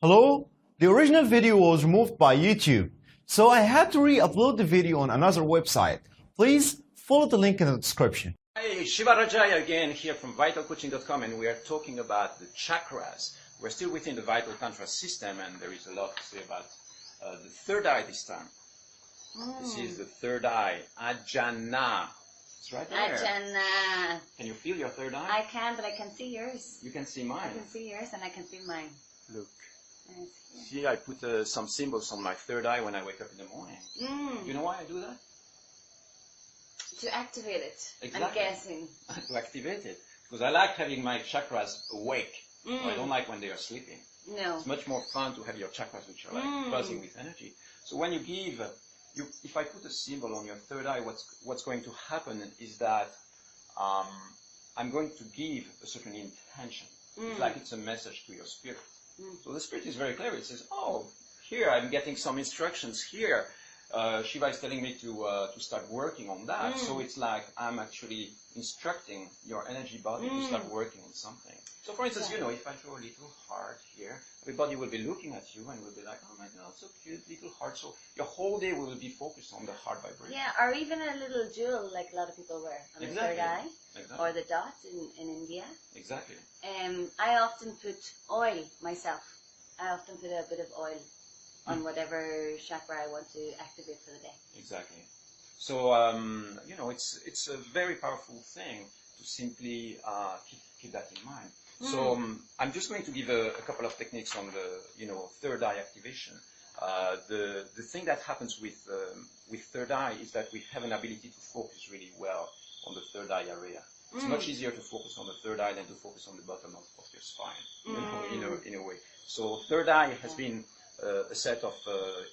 Hello? The original video was removed by YouTube, so I had to re-upload the video on another website. Please follow the link in the description. Hey, Shiva Rajaya again here from vitalcoaching.com, and we are talking about the chakras. We're still within the Vital Tantra system, and there is a lot to say about the third eye this time. This is the third eye, Ajna. It's right there. Ajna. Can you feel your third eye? I can, but I can see yours. You can see mine. I can see yours, and I can feel mine. Look. See, I put some symbols on my third eye when I wake up in the morning. You know why I do that? To activate it. Exactly. I'm guessing. To activate it. Because I like having my chakras awake. I don't like when they are sleeping. No. It's much more fun to have your chakras which are like buzzing with energy. So when you give, if I put a symbol on your third eye, what's going to happen is that I'm going to give a certain intention. It's like it's a message to your spirit. So the spirit is very clever. It says, oh, here I'm getting some instructions here. Shiva is telling me to start working on that. So it's like I'm actually instructing your energy body to start working on something. So for instance, you know, if I throw a little heart here, everybody will be looking at you and will be like, oh my God, so cute, little heart. So your whole day will be focused on the heart vibration. Yeah, or even a little jewel like a lot of people wear on the third eye. Exactly. Or the dots in India. Exactly. I often put oil myself. I often put a bit of oil on whatever chakra I want to activate for the day. Exactly. So, you know, it's a very powerful thing to simply keep that in mind. So I'm just going to give a couple of techniques on the, you know, third eye activation. The thing that happens with third eye is that we have an ability to focus really well on the third eye area. It's much easier to focus on the third eye than to focus on the bottom of your spine, you know, in a way. So third eye has been a set of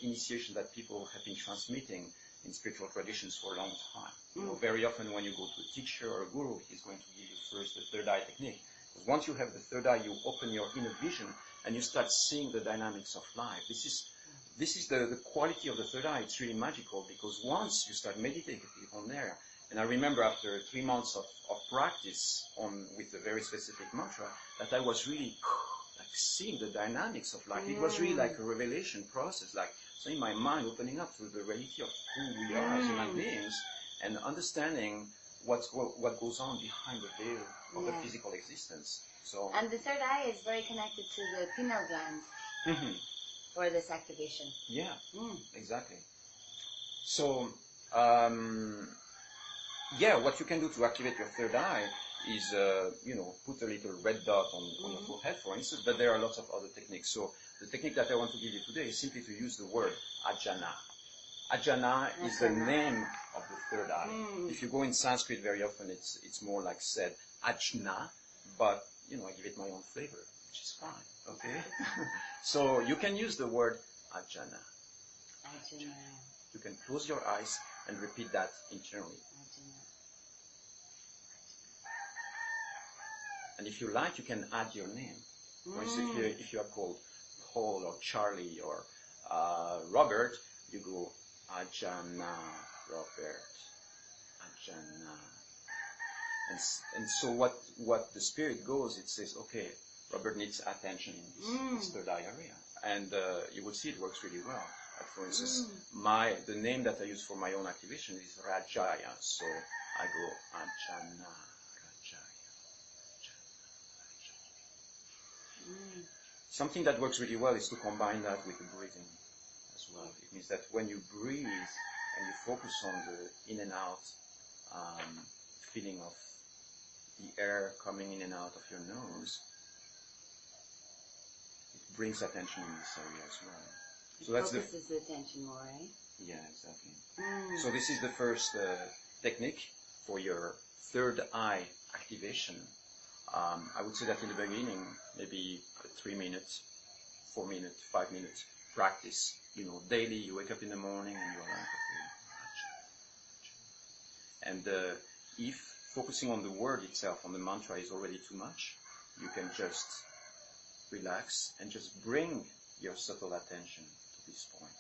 initiation that people have been transmitting in spiritual traditions for a long time. You know, very often when you go to a teacher or a guru, he's going to give you first the third eye technique. Because once you have the third eye, you open your inner vision and you start seeing the dynamics of life. This is the quality of the third eye. It's really magical because once you start meditating on there, and I remember after 3 months of practice with a very specific mantra, that I was really like seeing the dynamics of life. It was really like a revelation process, like seeing my mind opening up through the reality of who we are as human beings and understanding what goes on behind the veil of the physical existence. So. And the third eye is very connected to the pineal gland for this activation. Yeah, exactly. So, yeah, what you can do to activate your third eye is, you know, put a little red dot on your forehead, for instance, but there are lots of other techniques. So the technique that I want to give you today is simply to use the word Ajna. Ajna is the name of the third eye. If you go in Sanskrit, very often it's more like said Ajna, but, you know, I give it my own flavor, which is fine, okay? So you can use the word Ajna. Ajna. You can close your eyes and repeat that internally. And if you like, you can add your name. For instance, if you are called Paul or Charlie or Robert, you go Ajna Robert, Ajna. And so what the spirit goes, it says, okay, Robert needs attention in this third eye area. And you will see it works really well. Like for instance, the name that I use for my own activation is Rajaya. So I go Ajna. Something that works really well is to combine that with the breathing as well. It means that when you breathe and you focus on the in and out feeling of the air coming in and out of your nose, it brings attention in this area as well. So that's focuses the attention more, right? Yeah, exactly. So this is the first technique for your third eye activation. I would say that in the beginning, maybe 3 minutes, 4 minutes, 5 minutes practice. You know, daily you wake up in the morning and you're like, okay. And if focusing on the word itself, on the mantra is already too much, you can just relax and just bring your subtle attention to this point.